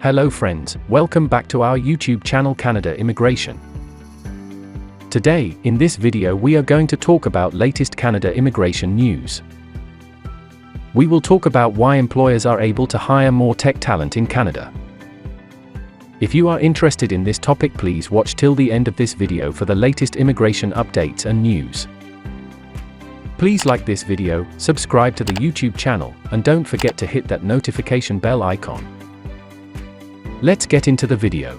Hello friends, welcome back to our YouTube channel Canada Immigration. Today, in this video we are going to talk about latest Canada immigration news. We will talk about why employers are able to hire more tech talent in Canada. If you are interested in this topic, please watch till the end of this video for the latest immigration updates and news. Please like this video, subscribe to the YouTube channel, and don't forget to hit that notification bell icon. Let's get into the video.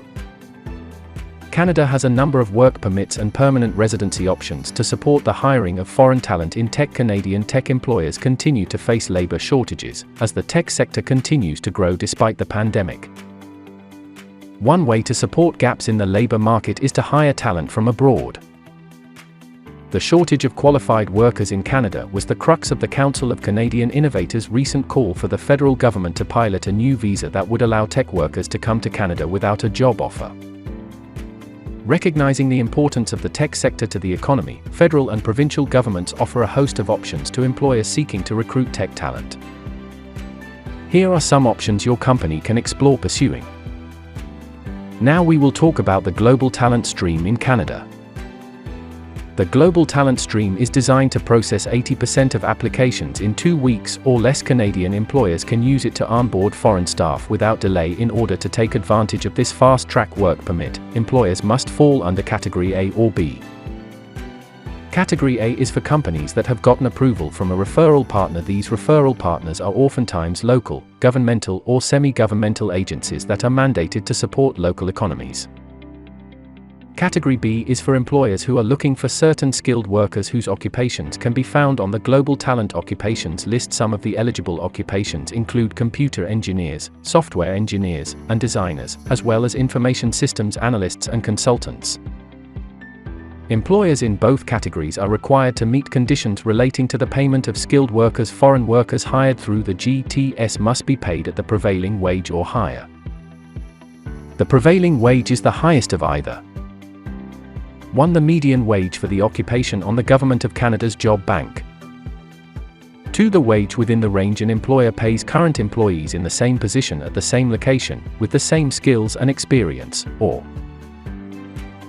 Canada has a number of work permits and permanent residency options to support the hiring of foreign talent in tech. Canadian tech employers continue to face labor shortages as the tech sector continues to grow despite the pandemic. One way to support gaps in the labor market is to hire talent from abroad. The shortage of qualified workers in Canada was the crux of the Council of Canadian Innovators' recent call for the federal government to pilot a new visa that would allow tech workers to come to Canada without a job offer. Recognizing the importance of the tech sector to the economy, federal and provincial governments offer a host of options to employers seeking to recruit tech talent. Here are some options your company can explore pursuing. Now we will talk about the Global Talent Stream in Canada. The Global Talent Stream is designed to process 80% of applications in 2 weeks or less. Canadian employers can use it to onboard foreign staff without delay. In order to take advantage of this fast-track work permit, employers must fall under Category A or B. Category A is for companies that have gotten approval from a referral partner. These referral partners are oftentimes local, governmental or semi-governmental agencies that are mandated to support local economies. Category B is for employers who are looking for certain skilled workers whose occupations can be found on the Global Talent Occupations list. Some of the eligible occupations include computer engineers, software engineers, and designers, as well as information systems analysts and consultants. Employers in both categories are required to meet conditions relating to the payment of skilled workers. Foreign workers hired through the GTS must be paid at the prevailing wage or higher. The prevailing wage is the highest of either. 1. The median wage for the occupation on the Government of Canada's Job Bank. 2. The wage within the range an employer pays current employees in the same position at the same location, with the same skills and experience, or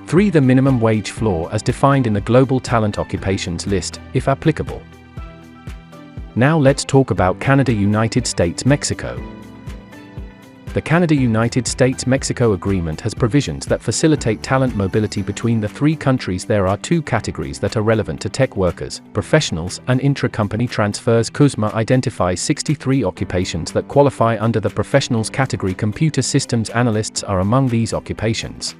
3. The minimum wage floor as defined in the Global Talent Occupations list, if applicable. Now let's talk about Canada, United States, Mexico. The Canada-United States-Mexico Agreement has provisions that facilitate talent mobility between the three countries. There are 2 categories that are relevant to tech workers: professionals and intra-company transfers. CUSMA identifies 63 occupations that qualify under the professionals category. Computer systems analysts are among these occupations.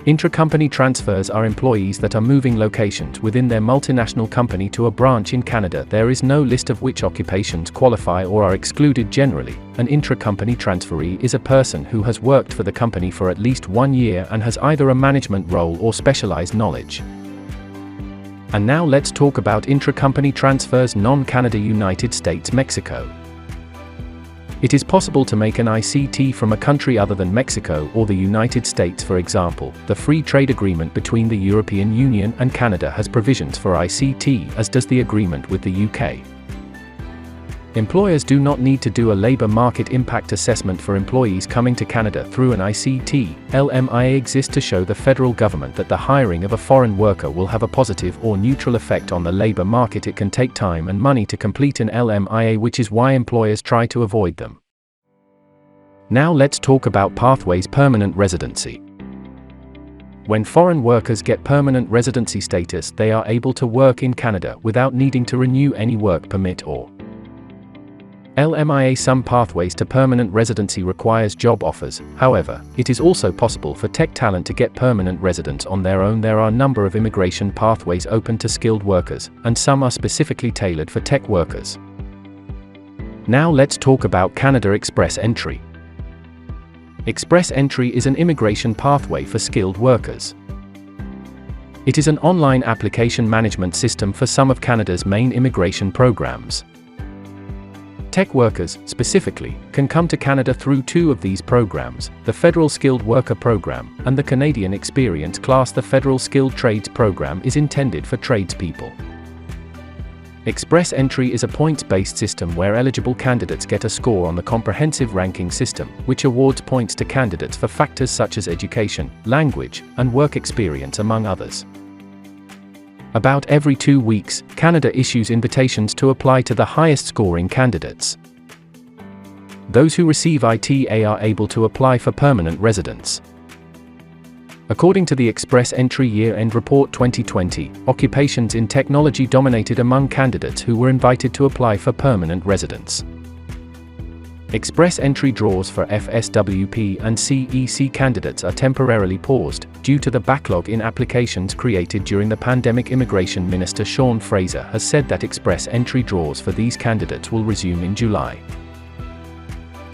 Intra-company transfers are employees that are moving locations within their multinational company to a branch in Canada. There is no list of which occupations qualify or are excluded. Generally, an intra-company transferee is a person who has worked for the company for at least 1 year and has either a management role or specialized knowledge. And now let's talk about intra-company transfers. Non-Canada, United States, Mexico. It is possible to make an ICT from a country other than Mexico or the United States. For example, the Free Trade Agreement between the European Union and Canada has provisions for ICT, as does the agreement with the UK. Employers do not need to do a labor market impact assessment for employees coming to Canada through an ICT. LMIA exists to show the federal government that the hiring of a foreign worker will have a positive or neutral effect on the labor market. It can take time and money to complete an LMIA, which is why employers try to avoid them. Now let's talk about pathways. Permanent residency. When foreign workers get permanent residency status, they are able to work in Canada without needing to renew any work permit or LMIA. Some pathways to permanent residency requires job offers. However, it is also possible for tech talent to get permanent residence on their own. There are a number of immigration pathways open to skilled workers, and some are specifically tailored for tech workers. Now let's talk about Canada Express Entry. Express Entry is an immigration pathway for skilled workers. It is an online application management system for some of Canada's main immigration programs. Tech workers, specifically, can come to Canada through 2 of these programs, the Federal Skilled Worker Program and the Canadian Experience Class. The Federal Skilled Trades Program is intended for tradespeople. Express Entry is a points-based system where eligible candidates get a score on the comprehensive ranking system, which awards points to candidates for factors such as education, language, and work experience, among others. About every 2 weeks, Canada issues invitations to apply to the highest-scoring candidates. Those who receive ITA are able to apply for permanent residence. According to the Express Entry Year-End Report 2020, occupations in technology dominated among candidates who were invited to apply for permanent residence. Express Entry draws for FSWP and CEC candidates are temporarily paused, due to the backlog in applications created during the pandemic. Immigration Minister Sean Fraser has said that Express Entry draws for these candidates will resume in July.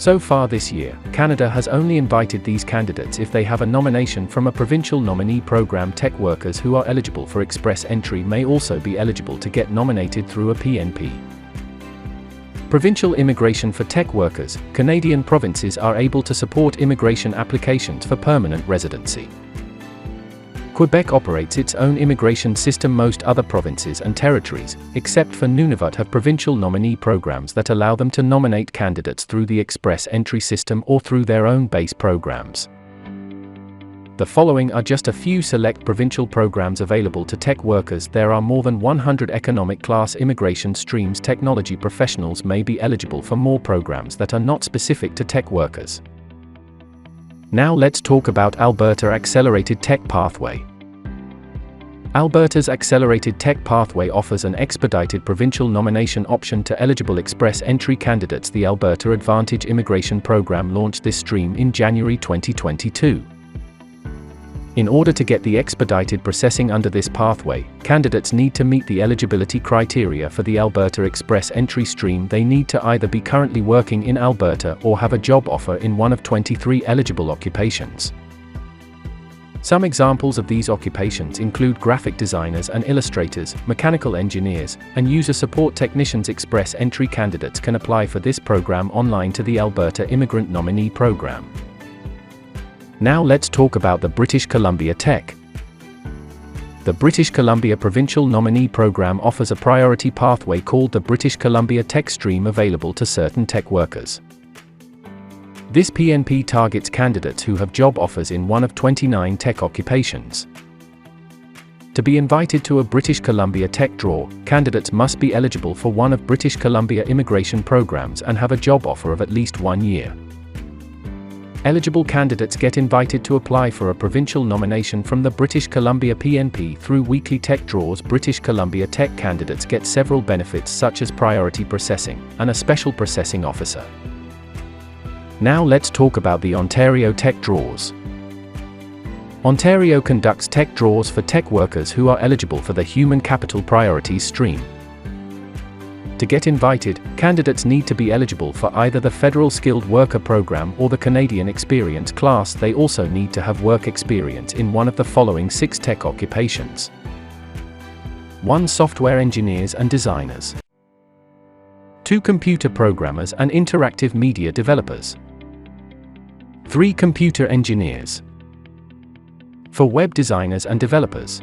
So far this year, Canada has only invited these candidates if they have a nomination from a provincial nominee program. Tech workers who are eligible for Express Entry may also be eligible to get nominated through a PNP. Provincial immigration for tech workers. Canadian provinces are able to support immigration applications for permanent residency. Quebec operates its own immigration system. Most other provinces and territories, except for Nunavut, have provincial nominee programs that allow them to nominate candidates through the Express Entry system or through their own base programs. The following are just a few select provincial programs available to tech workers. There are more than 100 economic class immigration streams. Technology professionals may be eligible for more programs that are not specific to tech workers. Now let's talk about Alberta Accelerated Tech Pathway. Alberta's Accelerated Tech Pathway offers an expedited provincial nomination option to eligible Express Entry candidates. The Alberta Advantage Immigration Program launched this stream in January 2022. In order to get the expedited processing under this pathway, candidates need to meet the eligibility criteria for the Alberta Express Entry stream. They need to either be currently working in Alberta or have a job offer in one of 23 eligible occupations. Some examples of these occupations include graphic designers and illustrators, mechanical engineers, and user support technicians. Express Entry candidates can apply for this program online to the Alberta Immigrant Nominee Program. Now let's talk about the British Columbia Tech. The British Columbia Provincial Nominee Program offers a priority pathway called the British Columbia Tech Stream, available to certain tech workers. This PNP targets candidates who have job offers in one of 29 tech occupations. To be invited to a British Columbia Tech draw, candidates must be eligible for one of British Columbia immigration programs and have a job offer of at least 1 year. Eligible candidates get invited to apply for a provincial nomination from the British Columbia PNP through weekly tech draws. British Columbia Tech candidates get several benefits such as priority processing and a special processing officer. Now let's talk about the Ontario Tech Draws. Ontario conducts tech draws for tech workers who are eligible for the Human Capital Priorities stream. To get invited, candidates need to be eligible for either the Federal Skilled Worker Program or the Canadian Experience class. They also need to have work experience in one of the following 6 tech occupations. 1. Software engineers and designers. 2. Computer programmers and interactive media developers. 3. Computer engineers. 4. Web designers and developers.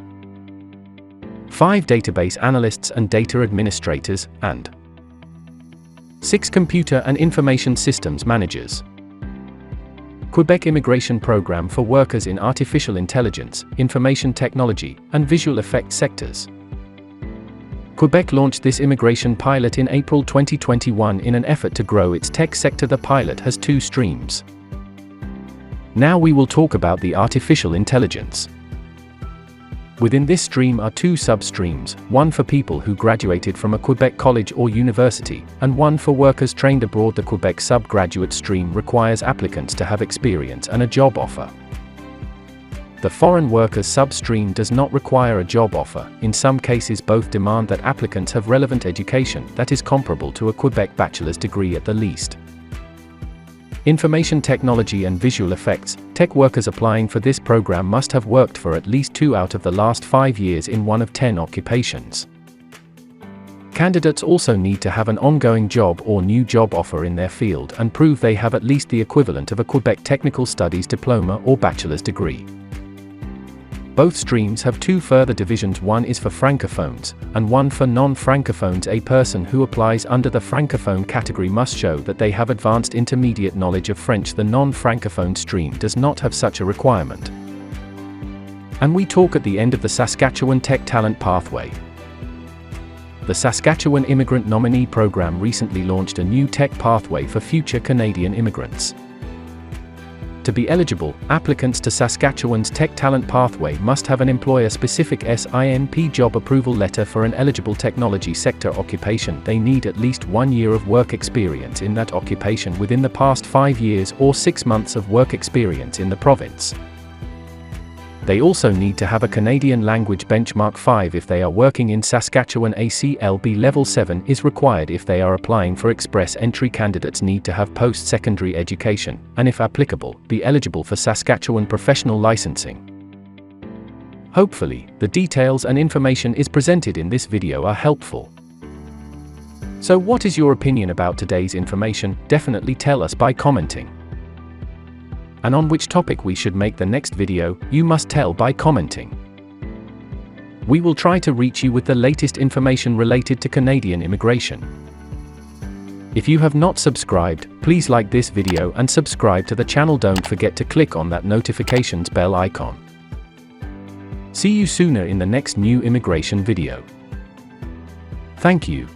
5. Database analysts and data administrators, and 6. Computer and information systems managers. Quebec Immigration Program for workers in artificial intelligence, information technology, and visual effects sectors. Quebec launched this immigration pilot in April 2021 in an effort to grow its tech sector. The pilot has 2 streams. Now we will talk about the artificial intelligence. Within this stream are 2 sub-streams, one for people who graduated from a Quebec college or university, and one for workers trained abroad. The Quebec sub-graduate stream requires applicants to have experience and a job offer. The foreign workers sub-stream does not require a job offer. In some cases both demand that applicants have relevant education that is comparable to a Quebec bachelor's degree at the least. Information technology and visual effects. Tech workers applying for this program must have worked for at least 2 out of the last 5 years in one of 10 occupations. Candidates also need to have an ongoing job or new job offer in their field and prove they have at least the equivalent of a Quebec Technical Studies diploma or bachelor's degree. Both streams have two further divisions. One is for francophones, and one for non-francophones. A person who applies under the francophone category must show that they have advanced intermediate knowledge of French. The non-francophone stream does not have such a requirement. And we talk at the end of the Saskatchewan Tech Talent Pathway. The Saskatchewan Immigrant Nominee Program recently launched a new tech pathway for future Canadian immigrants. To be eligible, applicants to Saskatchewan's Tech Talent Pathway must have an employer-specific SINP job approval letter for an eligible technology sector occupation. They need at least 1 year of work experience in that occupation within the past 5 years or 6 months of work experience in the province. They also need to have a Canadian language benchmark 5 if they are working in Saskatchewan. A CLB level 7 is required if they are applying for express entry. Candidates need to have post-secondary education, and if applicable, be eligible for Saskatchewan professional licensing. Hopefully, the details and information is presented in this video are helpful. So what is your opinion about today's information? Definitely tell us by commenting. And on which topic we should make the next video, you must tell by commenting. We will try to reach you with the latest information related to Canadian immigration. If you have not subscribed, please like this video and subscribe to the channel. Don't forget to click on that notifications bell icon. See you sooner in the next new immigration video. Thank you.